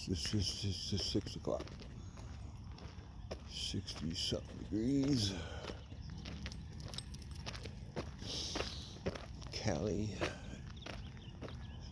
It's 6 o'clock. 60 something degrees. Callie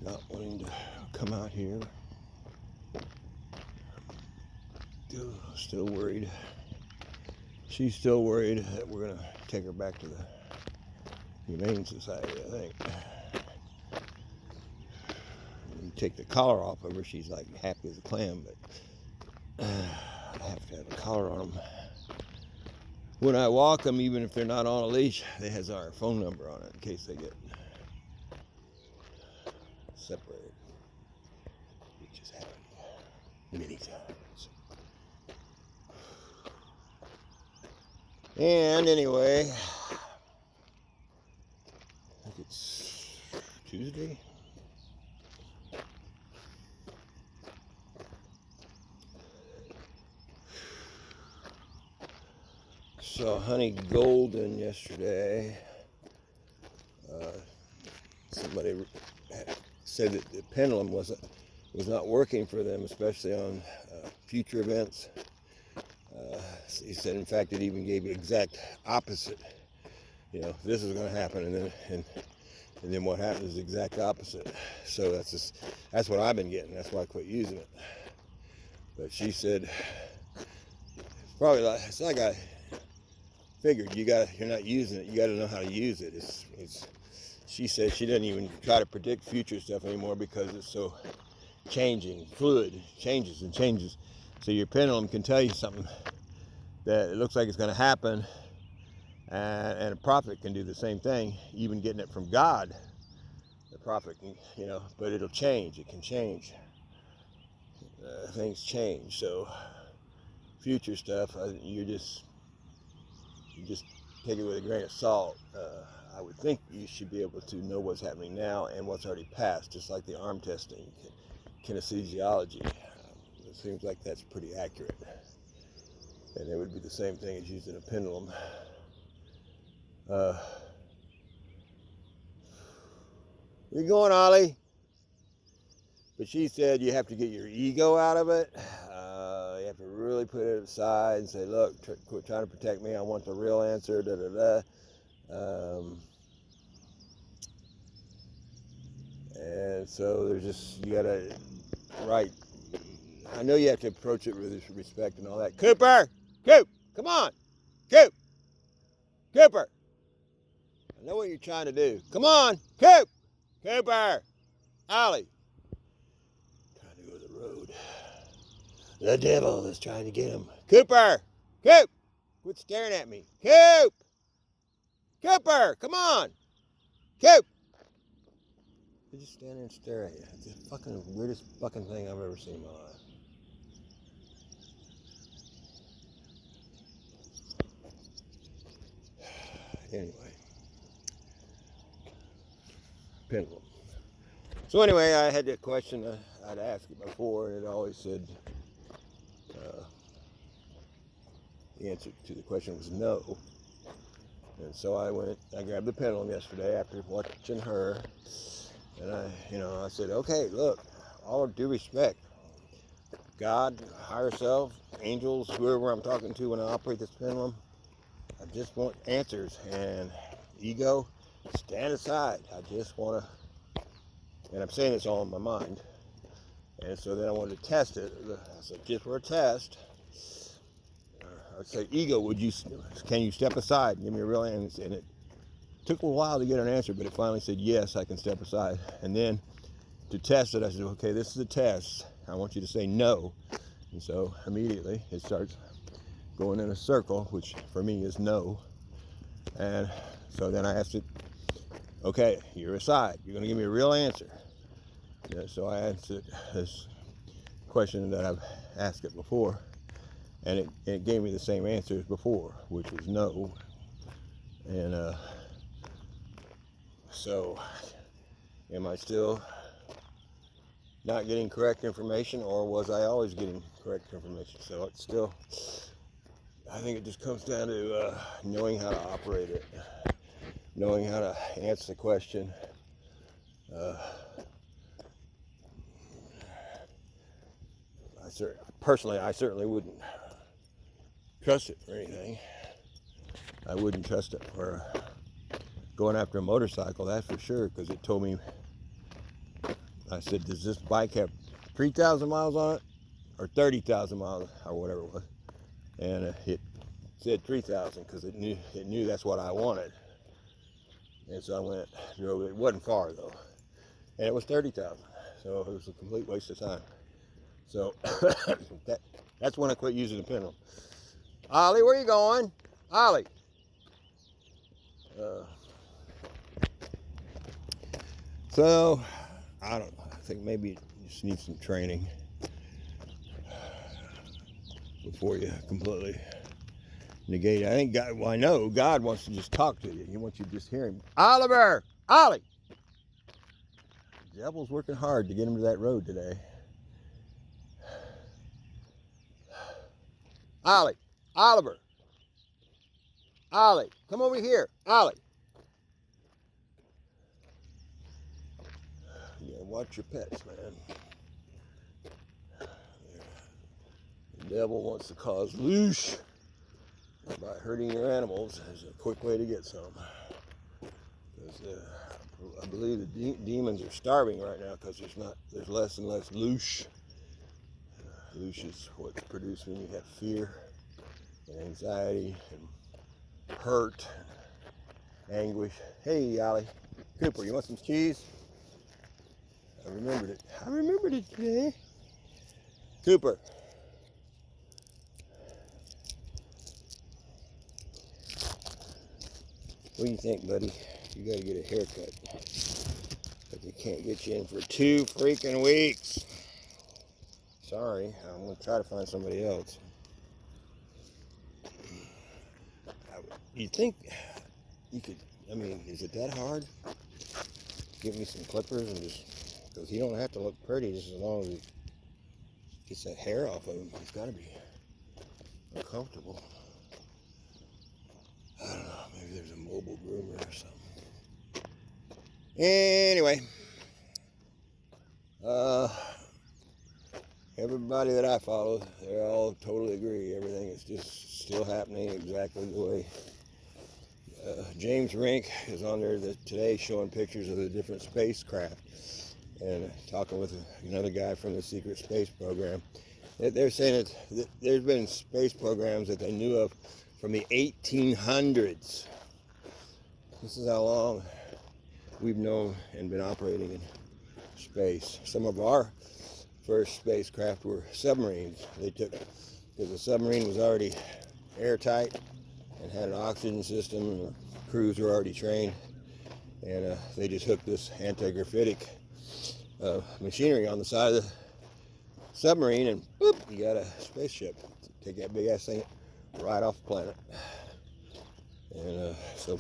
not wanting to come out here. Still worried. She's still worried that we're gonna take her back to the Humane Society, I think. When you take the collar off of her, she's like happy as a clam, but I have to have a collar on them. When I walk them, even if they're not on a leash, it has our phone number on it in case they get separated, which has happened many times. And anyway, I think it's Tuesday. Saw Honey Golden yesterday. Somebody said that the pendulum was not working for them, especially on future events. He said, in fact, it even gave the exact opposite. You know, this is going to happen, and then what happens is the exact opposite. So that's what I've been getting. That's why I quit using it. But she said, it's like I figured. You're not using it. You got to know how to use it. She said she doesn't even try to predict future stuff anymore because it's so changing, fluid, changes and changes. So your pendulum can tell you something that it looks like it's going to happen, and a prophet can do the same thing, even getting it from God. The prophet can, but it'll change. It can change. Things change. So future stuff, you just take it with a grain of salt. I would think you should be able to know what's happening now and what's already passed, just like the arm testing, kinesthesiology. It seems like that's pretty accurate. And it would be the same thing as using a pendulum. Where you going, Ollie? But she said you have to get your ego out of it. You have to really put it aside and say, look, quit trying to protect me. I want the real answer, and so you gotta, right. I know you have to approach it with respect and all that. Cooper! Coop! Come on! Coop! Cooper! I know what you're trying to do. Come on! Coop! Cooper! Ollie! Trying to go to the road. The devil is trying to get him. Cooper! Coop! Quit staring at me. Coop! Cooper! Come on! Coop! They just stand there and stare at you. It's the fucking weirdest fucking thing I've ever seen in my life. Anyway. Pendulum. So anyway, I had that question. I'd asked it before, and it always said the answer to the question was no. And so I grabbed the pendulum yesterday after watching her, and I said, okay, look, all due respect, God, higher self, angels, whoever I'm talking to when I operate this pendulum, I just want answers. And ego, stand aside. I just want to, and I'm saying it's all in my mind. And so then I wanted to test it. I said, just for a test, I'd say, ego, can you step aside and give me a real answer? And it took a while to get an answer, but it finally said, yes, I can step aside. And then to test it, I said, okay, this is a test. I want you to say no. And so immediately it starts going in a circle, which for me is no. And so then I asked it, okay, you're aside. You're going to give me a real answer. So I answered this question that I've asked it before, and it gave me the same answer as before, which was no. And so am I still not getting correct information, or was I always getting correct information? So it's still, I think it just comes down to knowing how to operate it, knowing how to answer the question. personally, I certainly wouldn't trust it for anything. I wouldn't trust it for going after a motorcycle, that's for sure, because it told me, I said, does this bike have 3,000 miles on it or 30,000 miles or whatever it was? And it said 3,000 because it knew that's what I wanted. And so I went, drove it. It wasn't far though, and it was 30,000. So it was a complete waste of time. So that's when I quit using the pendulum. Ollie, where are you going? Ollie. So I don't know. I think maybe you just need some training before you completely negate it. I think God, well, I know God wants to just talk to you. He wants you to just hear him. Oliver! Ollie! The devil's working hard to get him to that road today. Ollie! Oliver! Ollie! Come over here! Ollie! Yeah, watch your pets, man. The devil wants to cause loosh by hurting your animals. Is a quick way to get some. Because I believe the demons are starving right now because there's less and less loosh. Loosh is what's produced when you have fear and anxiety and hurt, and anguish. Hey, Ollie. Cooper, you want some cheese? I remembered it. I remembered it today. Cooper. What do you think, buddy? You gotta get a haircut. But they can't get you in for 2 freaking weeks. Sorry, I'm gonna try to find somebody else. You think you could, I mean, is it that hard? Give me some clippers and just, because you don't have to look pretty just as long as it gets that hair off of him. It's gotta be uncomfortable. I don't know, maybe there's a mobile groomer or something. Anyway, everybody that I follow, they all totally agree. Everything is just still happening exactly the way. James Rink is on there today showing pictures of the different spacecraft and talking with another guy from the secret space program. They're saying that there's been space programs that they knew of from the 1800s. This is how long we've known and been operating in space. Some of our first spacecraft were submarines. They took, because the submarine was already airtight and had an oxygen system, and the crews were already trained, and they just hooked this anti-gravitic machinery on the side of the submarine, and boop, you got a spaceship. Take that big ass thing right off the planet. And so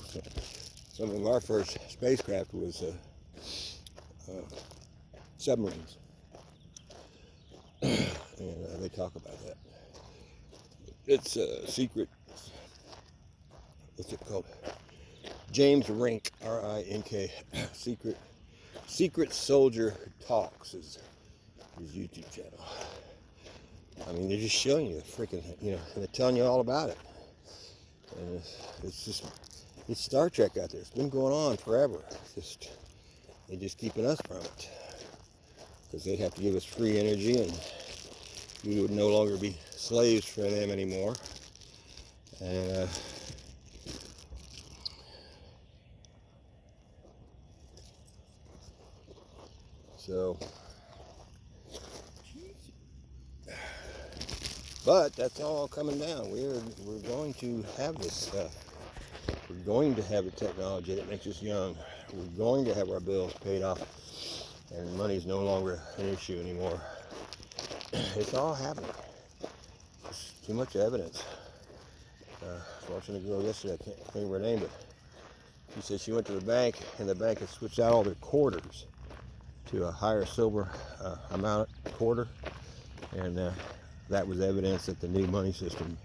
some of our first spacecraft was submarines, and they talk about that. It's a secret. What's it called? James Rink, R-I-N-K, Secret Soldier Talks is his YouTube channel. I mean, they're just showing you the freaking, and they're telling you all about it. And it's Star Trek out there. It's been going on forever. They're just keeping us from it. Because they'd have to give us free energy, and we would no longer be slaves for them anymore. And so, but that's all coming down. We're going to have this stuff. We're going to have the technology that makes us young. We're going to have our bills paid off, and money's no longer an issue anymore. It's all happening. There's too much evidence. Watching a girl yesterday, I can't remember her name, but she said she went to the bank, and the bank had switched out all their quarters to a higher silver amount quarter, and that was evidence that the new money system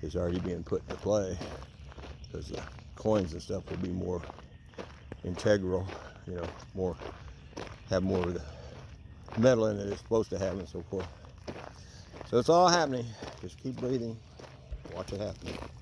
is already being put into play, because the coins and stuff will be more integral, have more of the metal in it it's supposed to have, and so forth. So it's all happening. Just keep breathing. Watch it happen.